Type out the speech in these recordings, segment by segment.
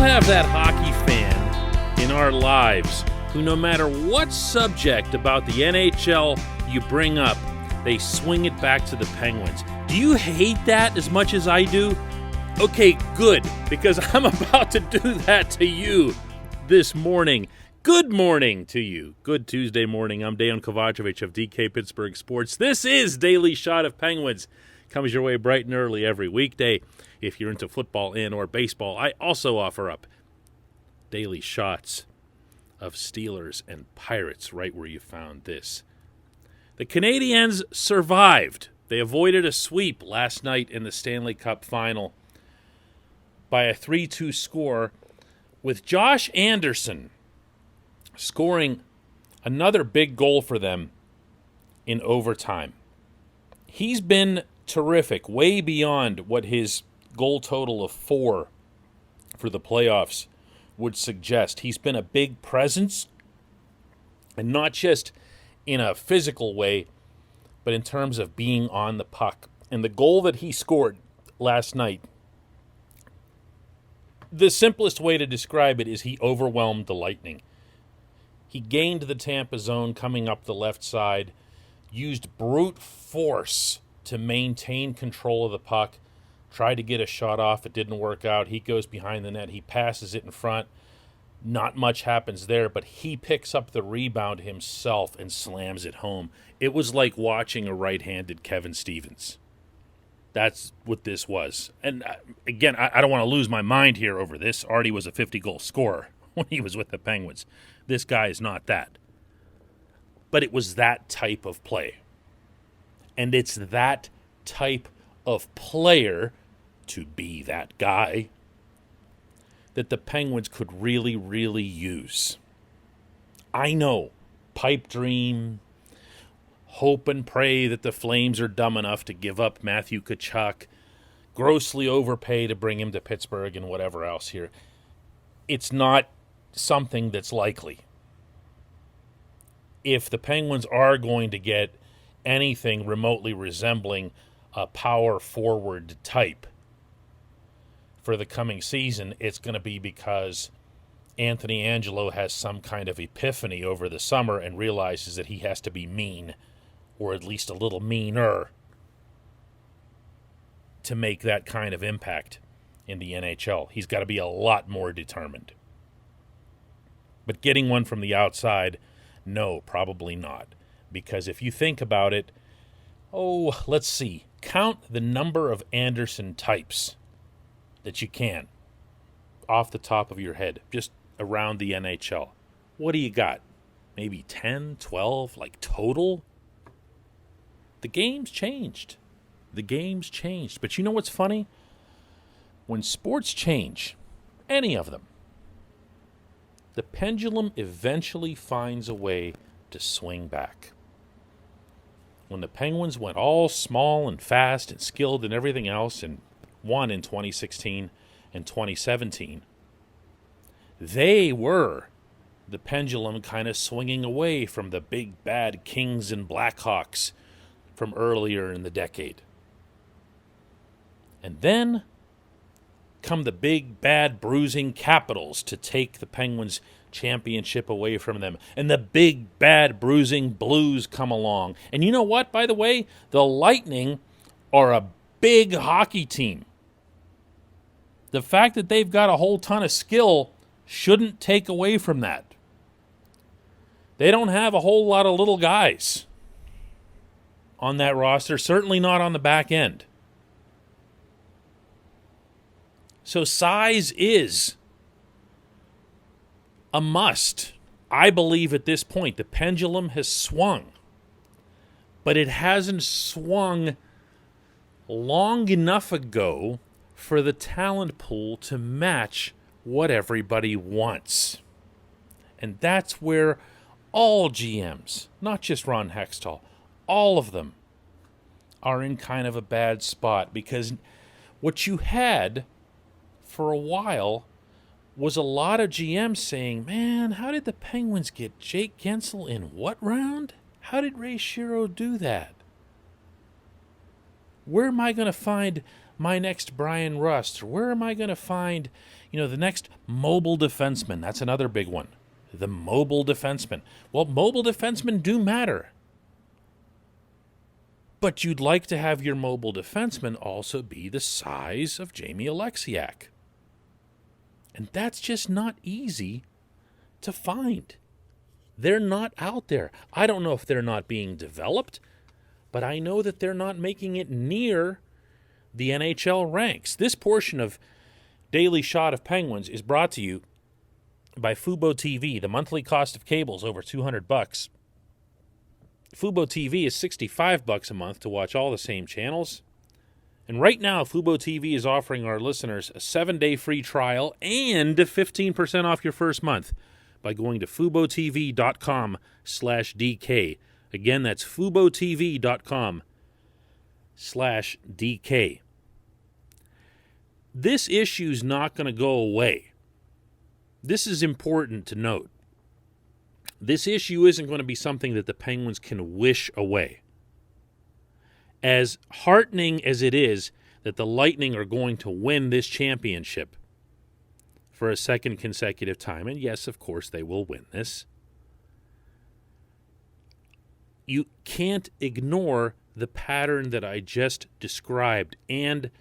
have that hockey fan in our lives who, no matter what subject about the NHL you bring up, they swing it back to the Penguins. Do you hate that as much as I do? Okay, good, because I'm about to do that to you this morning. Good morning to you. Good Tuesday morning. I'm Dejan Kovacevic of DK Pittsburgh Sports. This is Daily Shot of Penguins. Comes your way bright and early every weekday. If you're into football and or baseball, I also offer up daily shots of Steelers and Pirates right where you found this. The Canadiens survived. They avoided a sweep last night in the Stanley Cup Final by a 3-2 score, with Josh Anderson scoring another big goal for them in overtime. He's been terrific, way beyond what his goal total of 4 for the playoffs would suggest. He's been a big presence, and not just in a physical way, but in terms of being on the puck. And the goal that he scored last night, the simplest way to describe it is he overwhelmed the Lightning. He gained the Tampa zone coming up the left side, used brute force to maintain control of the puck, tried to get a shot off. It didn't work out. He goes behind the net. He passes it in front. Not much happens there, but he picks up the rebound himself and slams it home. It was like watching a right-handed Kevin Stevens. That's what this was. And again, I don't want to lose my mind here over this. Artie was a 50-goal scorer when he was with the Penguins. This guy is not that. But it was that type of play. And it's that type of player, to be that guy, that the Penguins could really, really use. I know, pipe dream, hope and pray that the Flames are dumb enough to give up Matthew Tkachuk, grossly overpay to bring him to Pittsburgh and whatever else here. It's not something that's likely. If the Penguins are going to get anything remotely resembling a power forward type for the coming season, it's going to be because Anthony Angelo has some kind of epiphany over the summer and realizes that he has to be mean, or at least a little meaner, to make that kind of impact in the NHL. He's got to be a lot more determined. But getting one from the outside, no, probably not. Because if you think about it, let's see. Count the number of Anderson types that you can off the top of your head, just around the NHL. What do you got? Maybe 10, 12, like total? The game's changed. The game's changed. But you know what's funny? When sports change, any of them, the pendulum eventually finds a way to swing back. When the Penguins went all small and fast and skilled and everything else and won in 2016 and 2017, they were the pendulum kind of swinging away from the big bad Kings and Blackhawks from earlier in the decade. And then come the big bad bruising Capitals to take the Penguins' championship away from them. And the big bad bruising Blues come along. And you know what, by the way? The Lightning are a big hockey team. The fact that they've got a whole ton of skill shouldn't take away from that. They don't have a whole lot of little guys on that roster, certainly not on the back end. So size is a must. I believe at this point the pendulum has swung, but it hasn't swung long enough ago for the talent pool to match what everybody wants. And that's where all GMs, not just Ron Hextall, all of them are in kind of a bad spot, because what you had for a while was a lot of GMs saying, man, how did the Penguins get Jake Gensel in what round? How did Ray Shero do that? Where am I going to find my next Brian Rust? Or where am I going to find, the next mobile defenseman? That's another big one. The mobile defenseman. Well, mobile defensemen do matter. But you'd like to have your mobile defenseman also be the size of Jamie Alexiak. And that's just not easy to find. They're not out there. I don't know if they're not being developed, but I know that they're not making it near the NHL ranks. This portion of Daily Shot of Penguins is brought to you by Fubo TV. The monthly cost of cable is over $200. Fubo TV is $65 a month to watch all the same channels. And right now, Fubo TV is offering our listeners a 7-day free trial and 15% off your first month by going to FuboTV.com/DK. Again, that's FuboTV.com/DK. This issue's not going to go away. This is important to note. This issue isn't going to be something that the Penguins can wish away. As heartening as it is that the Lightning are going to win this championship for a second consecutive time, and yes, of course, they will win this, you can't ignore the pattern that I just described, and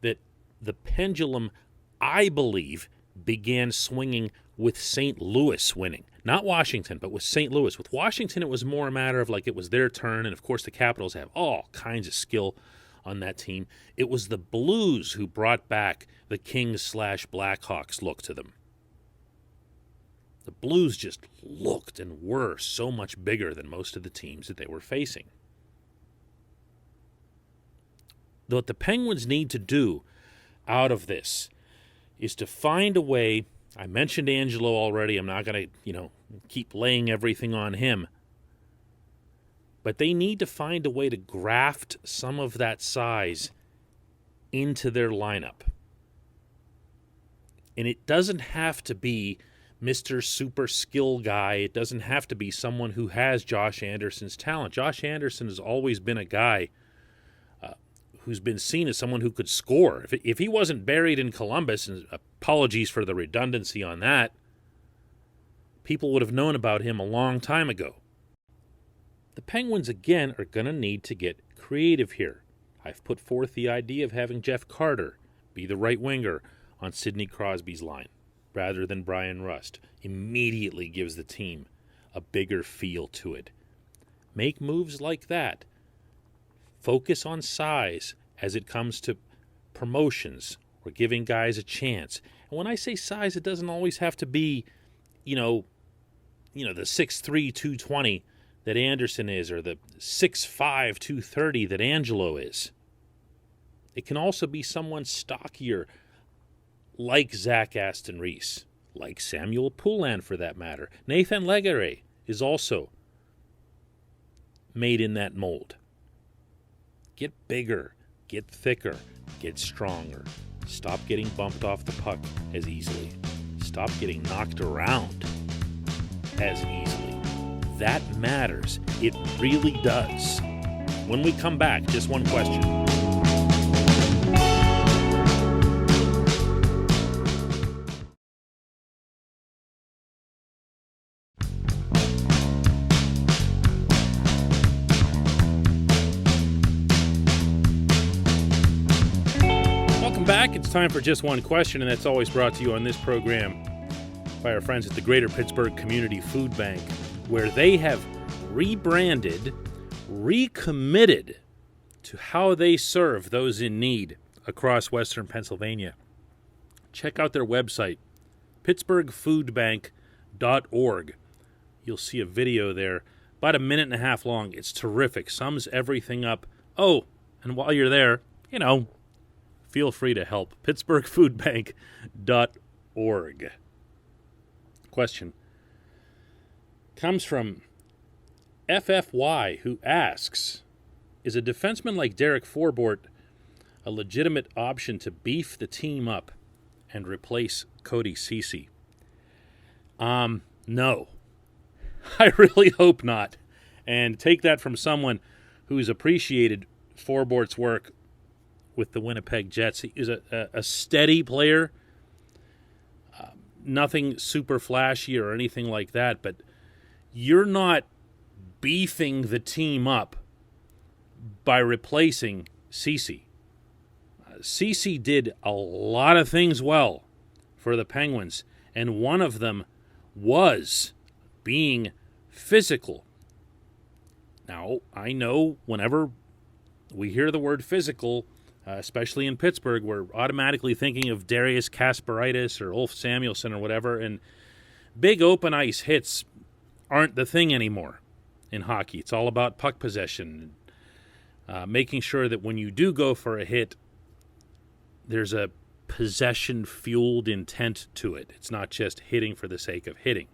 that the pendulum, I believe, began swinging with St. Louis winning. Not Washington, but with St. Louis. With Washington, it was more a matter of like it was their turn, and of course the Capitals have all kinds of skill on that team. It was the Blues who brought back the Kings/Blackhawks look to them. The Blues just looked and were so much bigger than most of the teams that they were facing. What the Penguins need to do out of this is to find a way. I mentioned Angelo already. I'm not going to, keep laying everything on him. But they need to find a way to graft some of that size into their lineup. And it doesn't have to be Mr. Super Skill Guy. It doesn't have to be someone who has Josh Anderson's talent. Josh Anderson has always been a guy who's been seen as someone who could score. If he wasn't buried in Columbus, and apologies for the redundancy on that, people would have known about him a long time ago. The Penguins, again, are going to need to get creative here. I've put forth the idea of having Jeff Carter be the right winger on Sidney Crosby's line, rather than Brian Rust. Immediately gives the team a bigger feel to it. Make moves like that. Focus on size as it comes to promotions or giving guys a chance. And when I say size, it doesn't always have to be, the 6'3", 220 that Anderson is, or the 6'5", 230 that Angelo is. It can also be someone stockier, like Zach Aston Reese, like Samuel Poulin for that matter. Nathan Legare is also made in that mold. Get bigger, get thicker, get stronger. Stop getting bumped off the puck as easily. Stop getting knocked around as easily. That matters. It really does. When we come back, just one question. Back. It's time for Just One Question, and that's always brought to you on this program by our friends at the Greater Pittsburgh Community Food Bank, where they have rebranded, recommitted to how they serve those in need across Western Pennsylvania. Check out their website, pittsburghfoodbank.org. You'll see a video there, about a minute and a half long. It's terrific, sums everything up. Oh, and while you're there, feel free to help. pittsburghfoodbank.org. Question comes from FFY, who asks, is a defenseman like Derek Forbort a legitimate option to beef the team up and replace Cody Ceci? No. I really hope not. And take that from someone who's appreciated Forbort's work with the Winnipeg Jets. He was a steady player, nothing super flashy or anything like that, but you're not beefing the team up by replacing Ceci. Ceci did a lot of things well for the Penguins, and one of them was being physical. Now, I know whenever we hear the word physical, especially in Pittsburgh, we're automatically thinking of Darius Kasparaitis or Ulf Samuelsson or whatever, and big open ice hits aren't the thing anymore in hockey. It's all about puck possession, making sure that when you do go for a hit, there's a possession-fueled intent to it. It's not just hitting for the sake of hitting.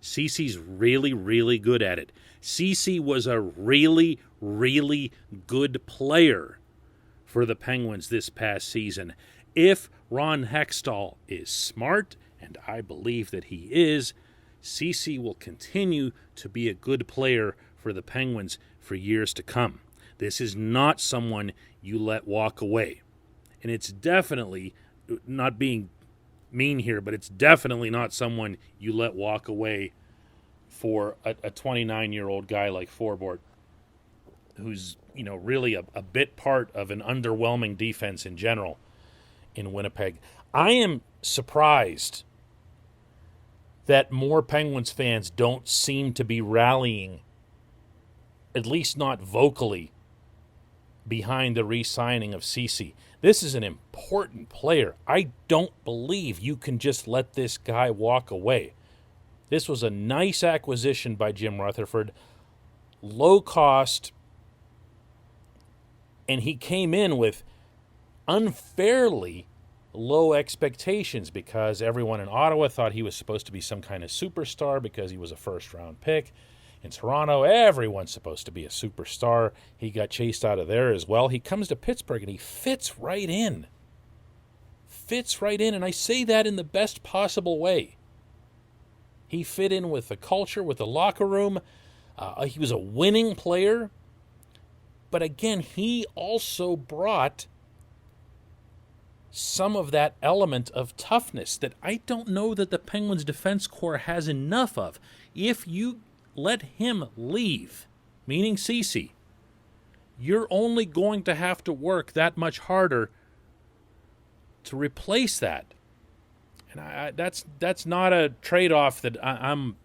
Ceci's really, really good at it. Ceci was a really, really good player for the Penguins this past season. If Ron Hextall is smart, and I believe that he is, Ceci will continue to be a good player for the Penguins for years to come. This is not someone you let walk away. And it's definitely, not being mean here, but it's definitely not someone you let walk away for a 29-year-old guy like Forbort, who's, really a bit part of an underwhelming defense in general in Winnipeg. I am surprised that more Penguins fans don't seem to be rallying, at least not vocally, behind the re-signing of Ceci. This is an important player. I don't believe you can just let this guy walk away. This was a nice acquisition by Jim Rutherford, low cost, and he came in with unfairly low expectations because everyone in Ottawa thought he was supposed to be some kind of superstar because he was a first-round pick. In Toronto, everyone's supposed to be a superstar. He got chased out of there as well. He comes to Pittsburgh, and he fits right in. And I say that in the best possible way. He fit in with the culture, with the locker room. He was a winning player. But again, he also brought some of that element of toughness that I don't know that the Penguins defense corps has enough of. If you let him leave, meaning Ceci, you're only going to have to work that much harder to replace that. And that's not a trade-off that I'm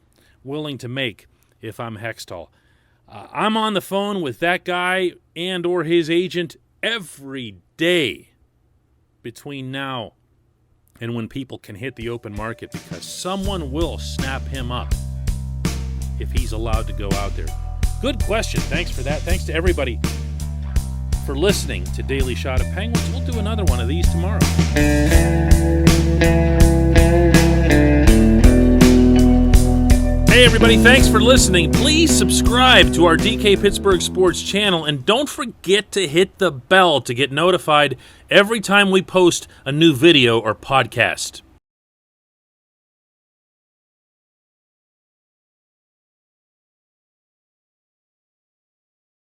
willing to make if I'm Hextall. I'm on the phone with that guy and or his agent every day between now and when people can hit the open market, because someone will snap him up if he's allowed to go out there. Good question. Thanks for that. Thanks to everybody for listening to Daily Shot of Penguins. We'll do another one of these tomorrow. Hey everybody, thanks for listening. Please subscribe to our DK Pittsburgh Sports channel, and don't forget to hit the bell to get notified every time we post a new video or podcast.